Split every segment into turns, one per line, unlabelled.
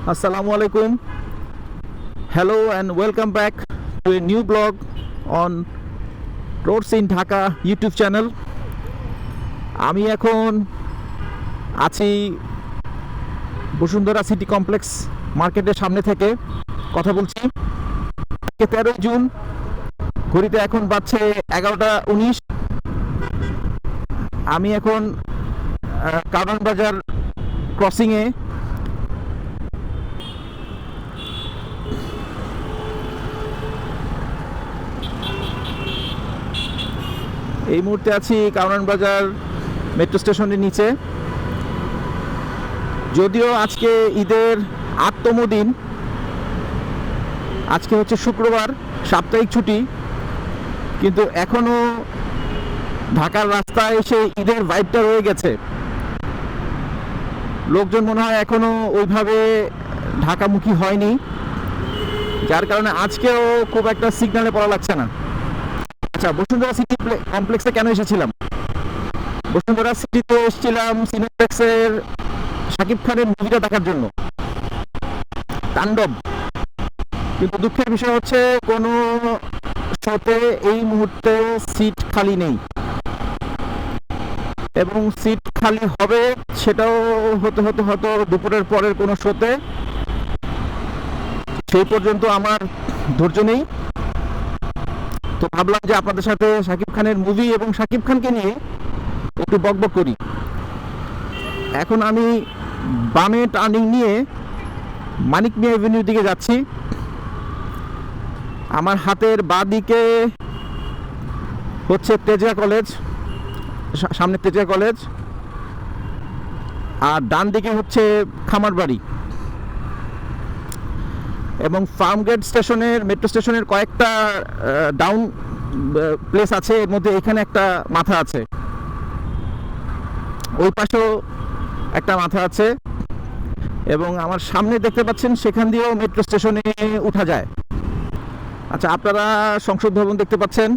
Assalamu alaikum. Hello and welcome back to a new blog on Roads in Dhaka YouTube channel. আমি এখন আছি Bashundhara city complex মার্কেটের সামনে থেকে কথা বলছি। 13 জুন, ঘড়িতে এখন বাজছে 11:19। আমি এখন কারণ বাজার ক্রসিংয়ে এই মুহূর্তে আছি কারণ বাজার মেট্রো স্টেশনের নিচে। যদিও আজকে ঈদের 8তম দিন, আজকে হচ্ছে শুক্রবার, সাপ্তাহিক ছুটি, কিন্তু এখনও ঢাকার রাস্তায় সেই ঈদের ভাইবটা রয়ে গেছে। লোকজন মনে হয় এখনও ওইভাবে ঢাকামুখী হয়নি, যার কারণে আজকেও খুব একটা সিগন্যালে পড়া লাগছে না। আচ্ছা, বসুন্ধরা সিটি কমপ্লেক্সে কেন এসেছিলাম? বসুন্ধরা সিটিতে এসেছিলাম সিনেপ্লেক্সের শাকিব খানের মুভিটা দেখার জন্য, তাণ্ডব। কিন্তু দুঃখের বিষয় হচ্ছে কোনো শোতে এই মুহূর্তে সিট খালি নেই, এবং সিট খালি হবে সেটাও হয়তো দুপুরের পরের কোনো শোতে। সেই পর্যন্ত আমার ধৈর্য নেই, তো ভাবলাম যে আপনাদের সাথে শাকিব খানের মুভি এবং শাকিব খানকে নিয়ে একটু বকবক করি। এখন আমি বামে টার্নিং নিয়ে মানিক মিয়া এভিনিউর দিকে যাচ্ছি। আমার হাতের বাঁ দিকে হচ্ছে তেজগাঁ কলেজ, সামনে তেজগাঁ কলেজ, আর ডান দিকে হচ্ছে খামারবাড়ি। এবং ফার্মগেট স্টেশনের, মেট্রো স্টেশনের কয়েকটা ডাউন প্লেস আছে, এর মধ্যে এখানে একটা মাথা আছে, ওই পাশেও একটা মাথা আছে, এবং আমার সামনে দেখতে পাচ্ছেন সেখান দিয়েও মেট্রো স্টেশনে উঠা যায়। আচ্ছা, আপনারা সংসদ ভবন দেখতে পাচ্ছেন।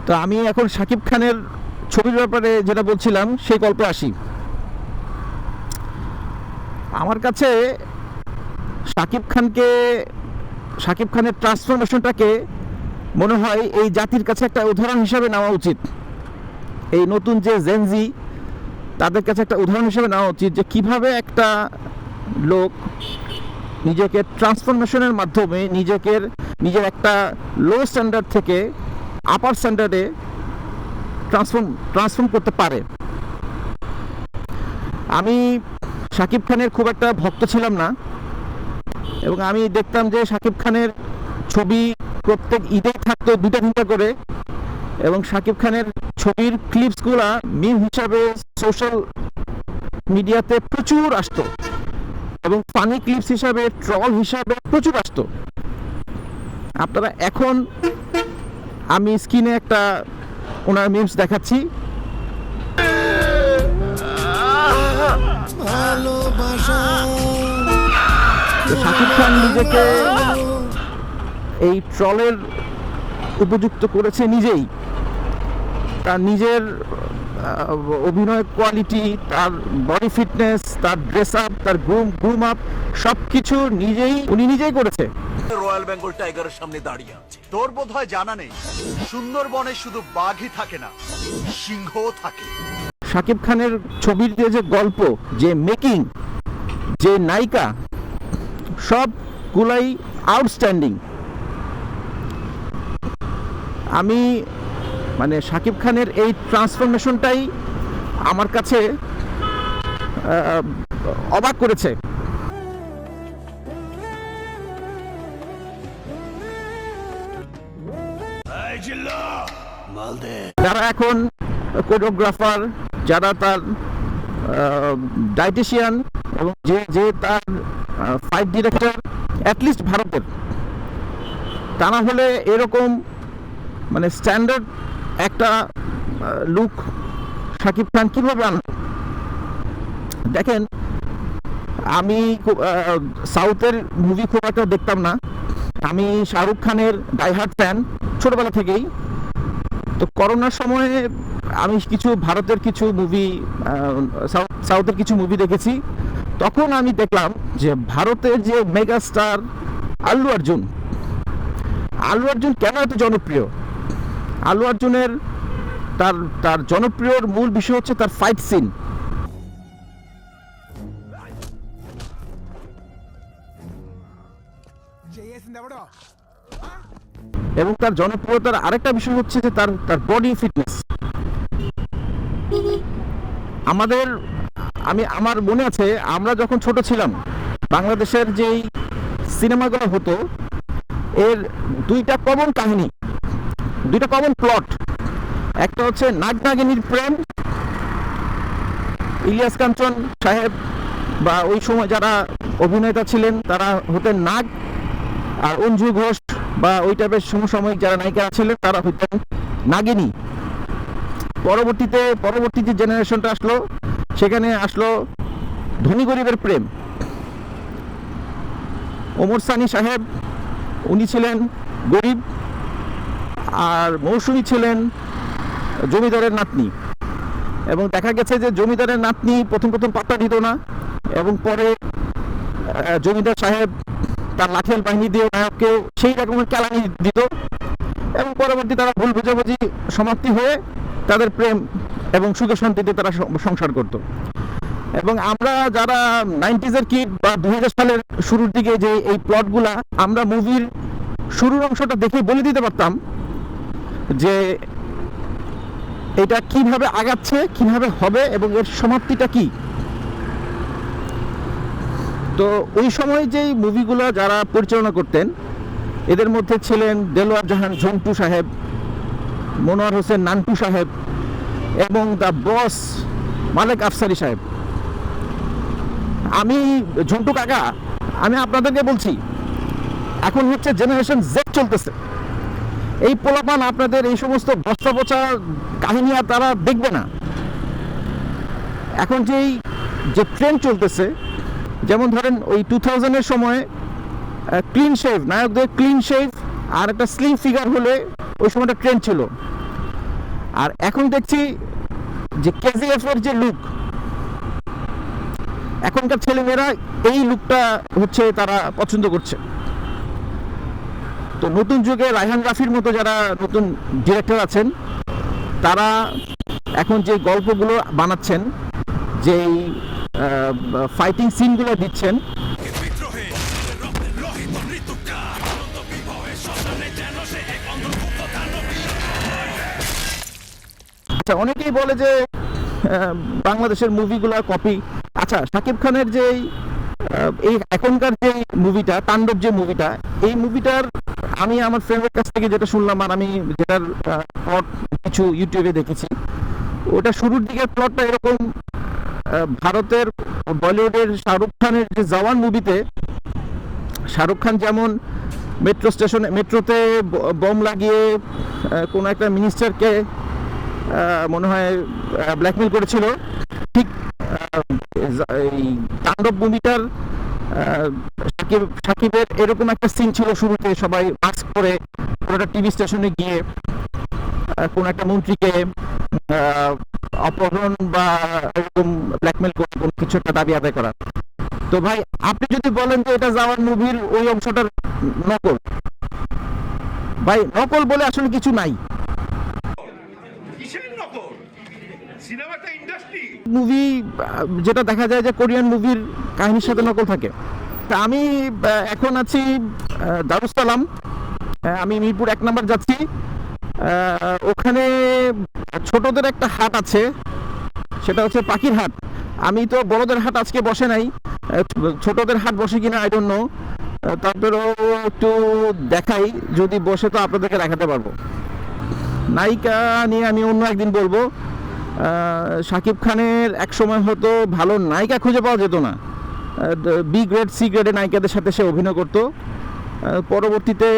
তো আমি এখন শাকিব খানের ছবির ব্যাপারে যেটা বলছিলাম সেই গল্পে আসি। আমার কাছে শাকিব খানের ট্রান্সফরমেশনটাকে মনে হয় এই জাতির কাছে একটা উদাহরণ হিসাবে নেওয়া উচিত। এই নতুন যে জেনজি, তাদের কাছে একটা উদাহরণ হিসেবে নেওয়া উচিত যে কিভাবে একটা লোক নিজেকে ট্রান্সফরমেশনের মাধ্যমে নিজের একটা লো স্ট্যান্ডার্ড থেকে আপার স্ট্যান্ডার্ডে ট্রান্সফর্ম করতে পারে। আমি শাকিব খানের খুব একটা ভক্ত ছিলাম না, এবং আমি দেখতাম যে শাকিব খানের ছবি প্রত্যেক ঈদেই থাকতো 2-3টা করে, এবং শাকিব খানের ছবির ক্লিপসগুলা মিম হিসাবে সোশ্যাল মিডিয়াতে প্রচুর আসতো, এবং ফানি ক্লিপস হিসাবে, ট্রল হিসাবে প্রচুর আসতো। আপনারা এখন আমি স্ক্রিনে একটা ওনার মিমস দেখাচ্ছি। শাকিব খান নিজেকে এই ট্রলের উপযুক্ত করেছে নিজেই। তার নিজের অভিনয় কোয়ালিটি, তার বডি ফিটনেস, তার ড্রেস আপ, তার গ্রুম আপ, সব কিছু উনি নিজেই করেছে।
রয়্যাল বেঙ্গল টাইগারের সামনে দাঁড়িয়ে আছে। তোর বোধহয় জানা নেই, সুন্দরবনে শুধু বাঘই থাকে না, সিংহও থাকে।
শাকিব খানের ছবির যে গল্প, যে মেকিং, যে নায়িকা, সবগুলাই আউটস্ট্যান্ডিং। আমি মানে শাকিব খানের এই ট্রান্সফরমেশনটাই আমার কাছে অবাক করেছে। যারা এখন কোরিওগ্রাফার, যারা তার ডায়েটিশিয়ান, এবং যে তার ফাইট ডিরেক্টর, অ্যাটলিস্ট ভারতের, তা না হলে এরকম মানে স্ট্যান্ডার্ড একটা লুক শাকিব খান কীভাবে আনল? দেখেন, আমি সাউথের মুভি খুব একটা দেখতাম না। আমি শাহরুখ খানের ডাইহার্ড ফ্যান ছোটবেলা থেকেই। তো করোনার সময়ে আমি ভারতের কিছু মুভি, সাউথের কিছু মুভি দেখেছি। তখন আমি দেখলাম যে ভারতের যে মেগা স্টার আল্লু অর্জুন কেন এত জনপ্রিয়। আল্লু অর্জুনের তার তার জনপ্রিয়র মূল বিষয় হচ্ছে তার ফাইট সিন। এবং তার জনপ্রিয়তার আরেকটা বিষয় হচ্ছে যে তার তার বডি ফিটনেস। আমার মনে আছে আমরা যখন ছোট ছিলাম বাংলাদেশের যেই সিনেমাগুলো হতো এর দুইটা কমন কাহিনী, দুইটা কমন প্লট। একটা হচ্ছে নাগ নাগিনীর প্রেম, ইলিয়াস কাঞ্চন সাহেব বা ওই সময় যারা অভিনেতা ছিলেন তারা হতেন নাগ, আর অঞ্জু ঘোষ বা ওই টাইপের সমসাময়িক যারা নায়িকা ছিলেন তারা হতেন নাগিনী। পরবর্তী যে জেনারেশনটা আসলো সেখানে আসলো ধনী গরিবের প্রেম। ওমর সানি সাহেব উনি ছিলেন গরিব, আর মৌসুমী ছিলেন জমিদারের নাতনি। এবং দেখা গেছে যে জমিদারের নাতনি প্রথম পাত্তা দিত না, এবং পরে জমিদার সাহেব তার লাঠিয়াল বাহিনী দিয়ে নায়ককেও সেই রকমের কেলানি দিত, এবং পরবর্তী তারা ভুল বোঝাবুঝি সমাপ্তি হয়ে তাদের প্রেম এবং সুখে শান্তিতে তারা সংসার করত। এবং আমরা যারা 90s-এর কিড বা 2000 সালের শুরুর দিকে যে এই প্লটগুলা আমরা মুভির শুরুর অংশটা দেখে বলে দিতে পারতাম যে এটা কিভাবে আগাচ্ছে, কিভাবে হবে এবং এর সমাপ্তিটা কি। তো ওই সময় যেই মুভিগুলো যারা পরিচালনা করতেন এদের মধ্যে ছিলেন দেলোয়ার জাহান ঝন্টু সাহেব, মনোয়ার হোসেন নান্টু সাহেব এবং দ্য বস মালেক আফসারি সাহেব। আমি ঝন্টু কাকা, আমি আপনাদেরকে বলছি এখন হচ্ছে জেনারেশন জেড চলতেছে। এই পোলাপান আপনাদের এই সমস্ত বস্তা পচা কাহিনী আর তারা দেখবে না। এখন যে ট্রেন্ড চলতেছে, যেমন ধরেন ওই 2000-এর সময় ক্লিন শেভ, নায়কদের ক্লিন শেভ আর একটা স্লিম ফিগার হলে ওই সময়টা ট্রেন্ড ছিল। আর এখন দেখছি যে কেজিএফ-এর যে লুক, এখনকার ছেলেমেয়েরা এই লুকটা হচ্ছে তারা পছন্দ করছে। তো নতুন যুগে রায়হান রাফির মতো যারা নতুন ডিরেক্টর আছেন তারা এখন যে গল্পগুলো বানাচ্ছেন, যেই ফাইটিং সিনগুলো দিচ্ছেন, আচ্ছা অনেকেই বলে যে বাংলাদেশের মুভিগুলো কপি। আচ্ছা শাকিব খানের যে এই এখনকার যে মুভিটা তাণ্ডব, যে মুভিটা, এই মুভিটার আমি আমার ফ্রেন্ডের কাছ থেকে যেটা শুনলাম আর আমি যেটার প্লট কিছু ইউটিউবে দেখেছি, ওটা শুরুর দিকের প্লটটা এরকম, ভারতের বলিউডের শাহরুখ খানের যে জওয়ান মুভিতে শাহরুখ খান যেমন মেট্রোতে বম লাগিয়ে কোনো একটা মিনিস্টারকে মনে হয় ব্ল্যাকমেল করেছিল, ঠিক এই তাণ্ডব মুভিটার সাকিবের এরকম একটা সিন ছিল শুরুতে, সবাই মাস্ক পরে কোনো একটা টিভি স্টেশনে গিয়ে কোন একটা মন্ত্রীকে অপহরণ বা এরকম ব্ল্যাকমেল করে কোনো কিছু একটা দাবি আদায় করা। তো ভাই আপনি যদি বলেন যে এটা জওয়ান মুভির ওই অংশটার নকল, ভাই নকল বলে আসলে কিছু নাই। মুভি যেটা দেখা যায় যে কোরিয়ান মুভির কাহিনীর সাথে নকল থাকে। তা আমি এখন আছি দারুসালাম, আমি মিরপুর 1 নম্বর যাচ্ছি। ওখানে ছোটদের একটা হাট আছে, সেটা হচ্ছে পাখির হাট। আমি তো বড়দের হাট আজকে বসে নাই, ছোটদের হাট বসে কিনা আই ডোন্ট নো। তারপরেও একটু দেখাই, যদি বসে তো আপনাদেরকে দেখাতে পারবো। নায়িকা নিয়ে আমি অন্য একদিন বলবো। শাকিব খানের এক সময় হয়তো ভালো নায়িকা খুঁজে পাওয়া যেত না, বি গ্রেড সি গ্রেডের নায়িকাদের সাথে সে অভিনয় করতো। পরবর্তীতে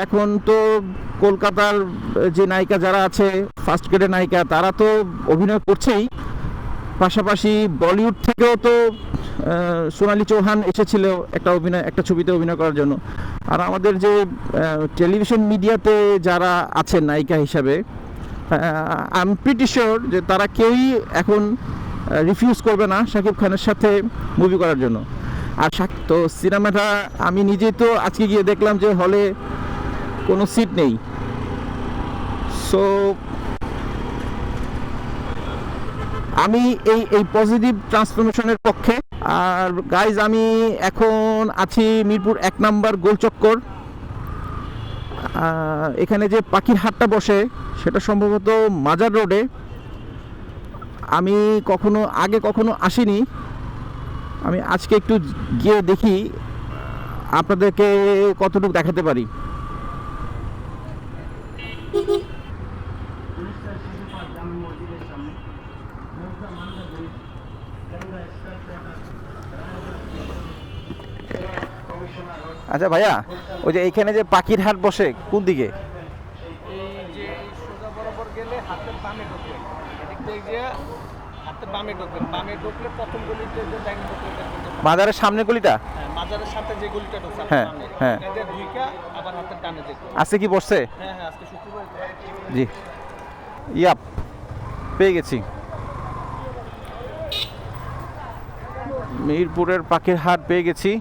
এখন তো কলকাতার যে নায়িকা যারা আছে ফার্স্ট গ্রেডের নায়িকা, তারা তো অভিনয় করছেই, পাশাপাশি বলিউড থেকেও তো সোনালি চৌহান এসেছিল একটা ছবিতে অভিনয় করার জন্য। আর আমাদের যে টেলিভিশন মিডিয়াতে যারা আছেন নায়িকা হিসাবে, আই এম প্রিটি শিওর যে তারা কেউই এখন রিফিউজ করবে না শাকিব খানের সাথে মুভি করার জন্য। আর তো সিনেমাটা আমি নিজেই তো আজকে গিয়ে দেখলাম যে হলে কোনো সিট নেই। সো আমি এই পজিটিভ ট্রান্সফরমেশনের পক্ষে। আর গাইজ, আমি এখন আছি মিরপুর 1 নম্বর গোলচক্কর। এখানে যে পাখির হাটটা বসে সেটা সম্ভবত মাজার রোডে। আমি কখনো আসিনি। আমি আজকে একটু গিয়ে দেখি আপনাদেরকে কতটুকু দেখাতে পারি। আচ্ছা ভাইয়া, ওই যে এইখানে যে পাখির হাট বসে কোন দিকে?
এই যে এই সোজা বরাবর গেলে হাতের বামে ঢুকবেন, এদিক দিয়ে গিয়ে হাতের বামে ঢুকবেন, বামে ঢুকলে প্রথম গলিতে যে ডাইনিং ঢুকলে দেখবেন যে
বাজারের সামনে গলিটা?
হ্যাঁ, মাজারের সাথে যে গলিটা ঢুকছে
হ্যাঁ,
সামনে,
হ্যাঁ।
এদের দুইটা আবার হাতের ডানে দেখবেন।
আজকে কি বসছে?
হ্যাঁ হ্যাঁ, আজকে শুক্রবার।
জি, ইয়াপ, পেয়ে গেছি। মিরপুরের পাখির হাট পেয়ে গেছি।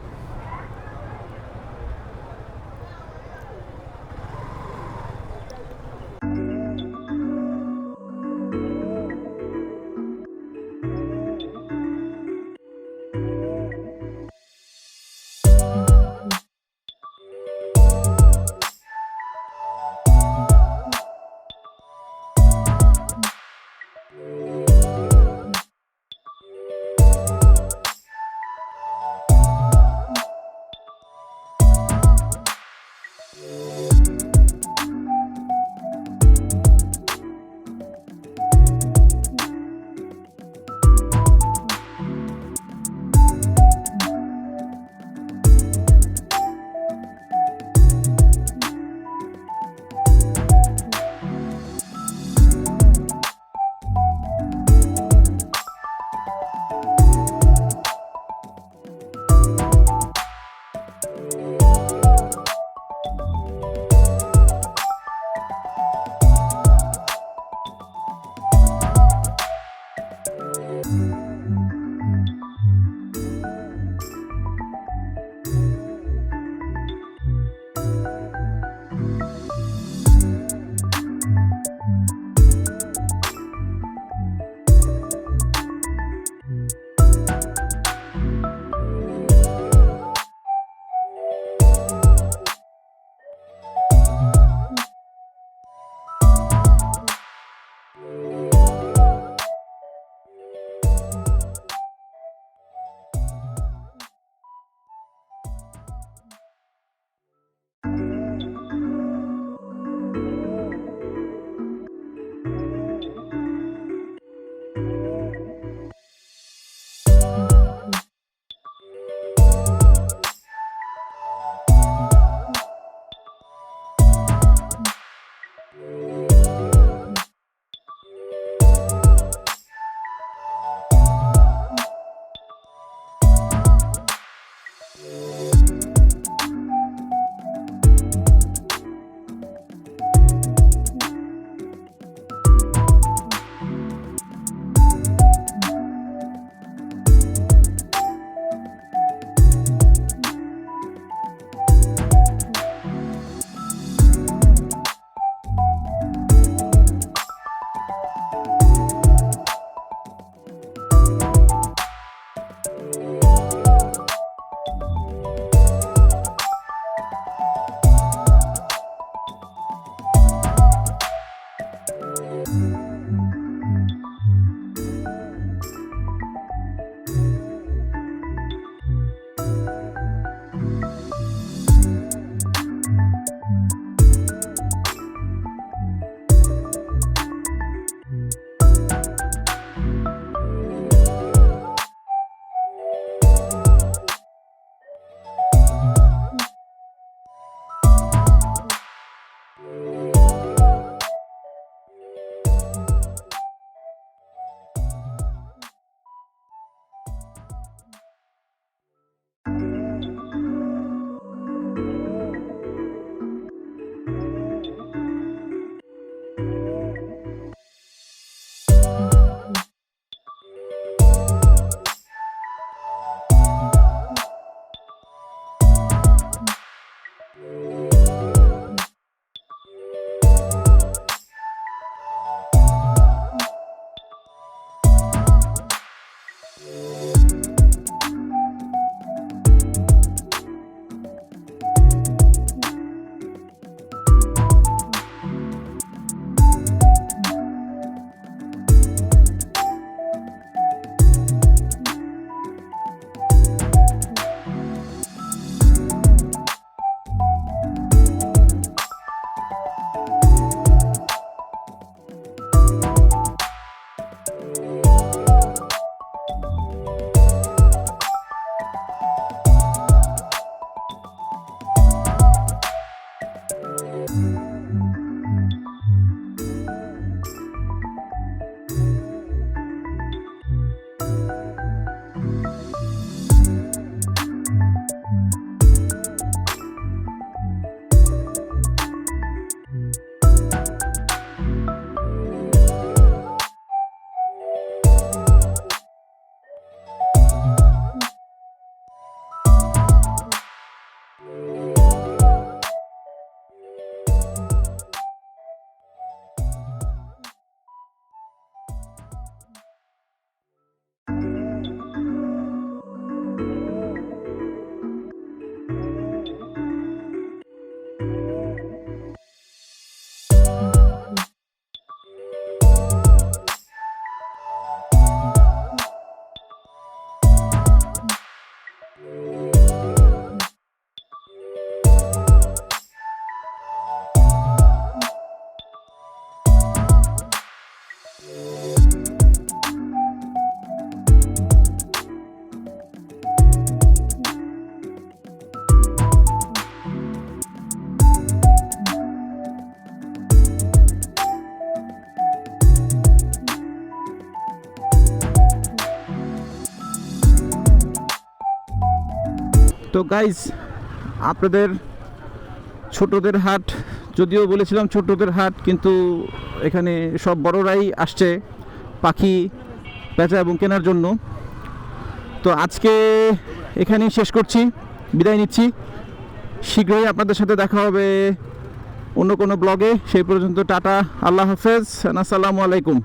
তো গাইজ আপনাদের ছোটদের হাট, যদিও বলেছিলাম ছোটদের হাট, কিন্তু এখানে সব বড়রাই আসছে পাখি বেচা এবং কেনার জন্য। তো আজকে এখানেই শেষ করছি, বিদায় নিচ্ছি। শীঘ্রই আপনাদের সাথে দেখা হবে অন্য কোনো ব্লগে। সেই পর্যন্ত টাটা, আল্লাহ হাফেজ, আসসালামু আলাইকুম।